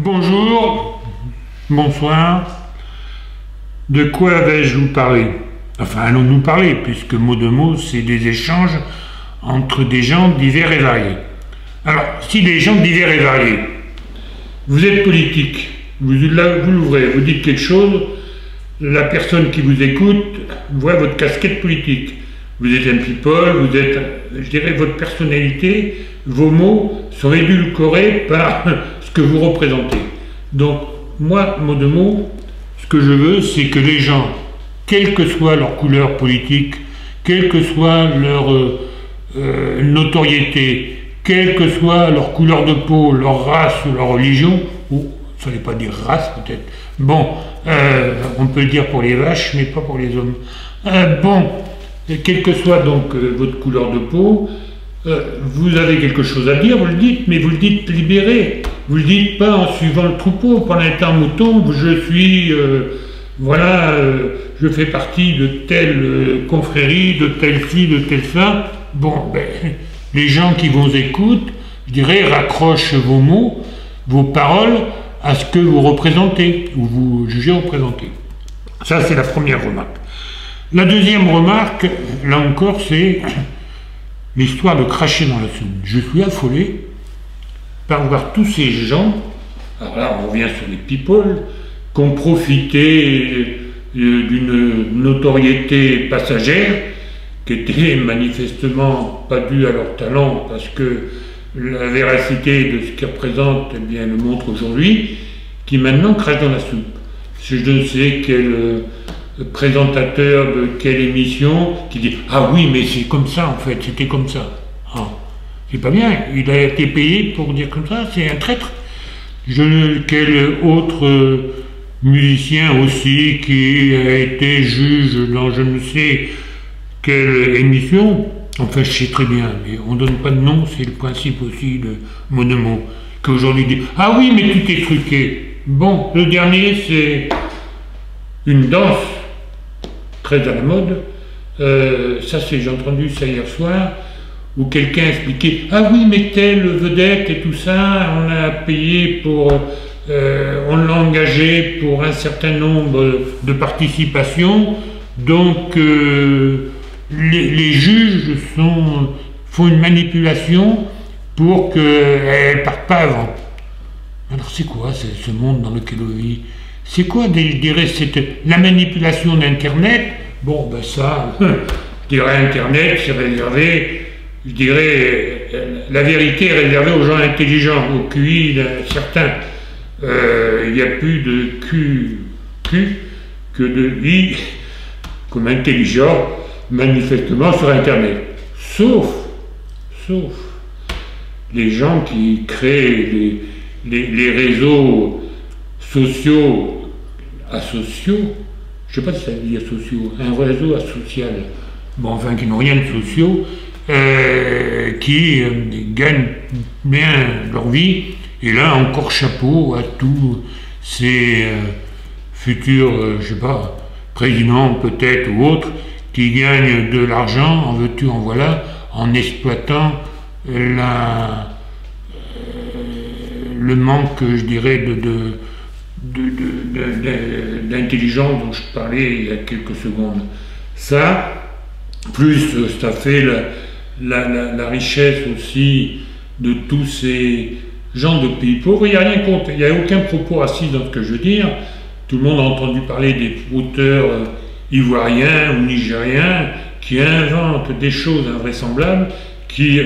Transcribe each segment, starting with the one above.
Bonjour, bonsoir. De quoi vais-je vous parler? Enfin, allons-nous parler, puisque mot de mot, c'est des échanges entre des gens divers et variés. Alors, si des gens divers et variés, vous êtes politique, vous l'ouvrez, vous dites quelque chose, la personne qui vous écoute voit votre casquette politique. Vous êtes un people, vous êtes, je dirais, votre personnalité, vos mots sont édulcorés par ce que vous représentez. Donc, moi, mot de mot, ce que je veux, c'est que les gens, quelle que soit leur couleur politique, quelle que soit leur notoriété, quelle que soit leur couleur de peau, leur race ou leur religion, ou, ça ne veut pas dire race peut-être, bon, on peut le dire pour les vaches, mais pas pour les hommes. Bon, quelle que soit donc votre couleur de peau, vous avez quelque chose à dire, vous le dites, mais vous le dites libéré. Vous le dites pas en suivant le troupeau, pas en étant un mouton, je suis, voilà, je fais partie de telle confrérie, de telle ci, de telle ça. Bon, ben, les gens qui vous écoutent, je dirais, raccrochent vos mots, vos paroles à ce que vous représentez, ou vous jugez représenter. Ça, c'est la première remarque. La deuxième remarque, là encore, c'est l'histoire de cracher dans la soupe. Je suis affolé par voir tous ces gens, alors là on revient sur les people, qui ont profité d'une notoriété passagère, qui était manifestement pas due à leur talent, parce que la véracité de ce qu'ils représentent, eh bien, le montre aujourd'hui, qui maintenant crachent dans la soupe. Je ne sais quel présentateur de quelle émission qui dit « Ah oui, mais c'est comme ça en fait, c'était comme ça. Ah, ». C'est pas bien, il a été payé pour dire comme ça, c'est un traître. Quel autre musicien aussi qui a été juge dans je ne sais quelle émission, enfin je sais très bien, mais on donne pas de nom, c'est le principe aussi de mot de mot, qu'aujourd'hui dit « Ah oui, mais tout est truqué ». Bon, le dernier c'est une danse très à la mode, ça c'est, j'ai entendu ça hier soir, où quelqu'un expliquait « Ah oui, mais telle vedette et tout ça, on a payé pour, on l'a engagé pour un certain nombre de participations, donc les juges font une manipulation pour qu'elle ne parte pas avant. » Alors c'est quoi ce monde dans lequel on vit? C'est quoi, je dirais, la manipulation d'Internet? Bon, ben ça, je dirais Internet, c'est réservé, je dirais, la vérité est réservée aux gens intelligents, au QI certains. Il n'y a plus de Q que de I comme intelligent, manifestement, sur Internet. Sauf les gens qui créent les réseaux sociaux, asociaux, je ne sais pas si ça veut dire sociaux, un réseau asocial, bon, enfin qui n'ont rien de sociaux, qui gagnent bien leur vie, et là encore chapeau à tous ces futurs, je ne sais pas, présidents peut-être ou autres, qui gagnent de l'argent, en veux-tu, en voilà, en exploitant le manque, je dirais, d'intelligence dont je parlais il y a quelques secondes. Ça, plus ça fait la richesse aussi de tous ces gens de pays pauvres. Il n'y a rien contre, il n'y a aucun propos raciste dans ce que je veux dire. Tout le monde a entendu parler des auteurs ivoiriens ou nigériens qui inventent des choses invraisemblables qui,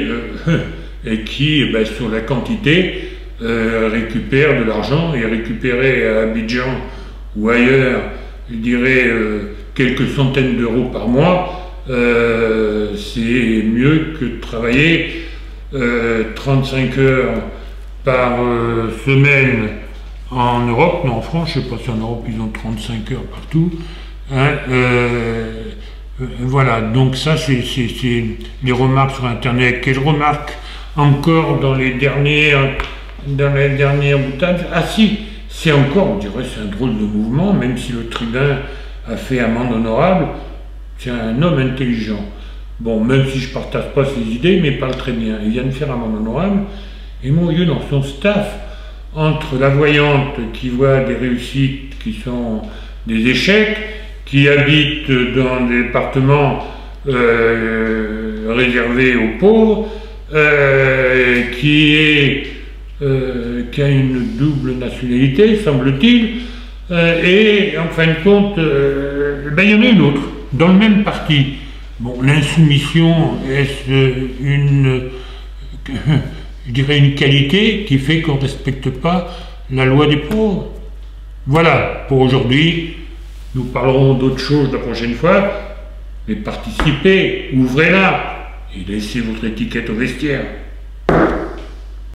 ben, sur la quantité, récupèrent de l'argent, et récupérer à Abidjan ou ailleurs, je dirais, quelques centaines d'euros par mois, c'est mieux que de travailler 35 heures par semaine en Europe, non en France, je ne sais pas si en Europe ils ont 35 heures partout, hein, voilà, donc ça c'est les remarques sur Internet. Quelles remarques encore dans les dernières boutades? Ah si, c'est encore, on dirait, c'est un drôle de mouvement, même si le tribun a fait amende honorable, c'est un homme intelligent. Bon, même si je ne partage pas ses idées, mais il parle très bien. Il vient de faire amende honorable, et mon Dieu, dans son staff, entre la voyante qui voit des réussites qui sont des échecs, qui habite dans des départements réservés aux pauvres, qui a une double nationalité, semble-t-il, et en fin de compte, il y en a une autre, dans le même parti. Bon, l'insoumission, est-ce je dirais une qualité qui fait qu'on ne respecte pas la loi des pauvres? Voilà, pour aujourd'hui, nous parlerons d'autres choses la prochaine fois, mais participez, ouvrez-la et laissez votre étiquette au vestiaire.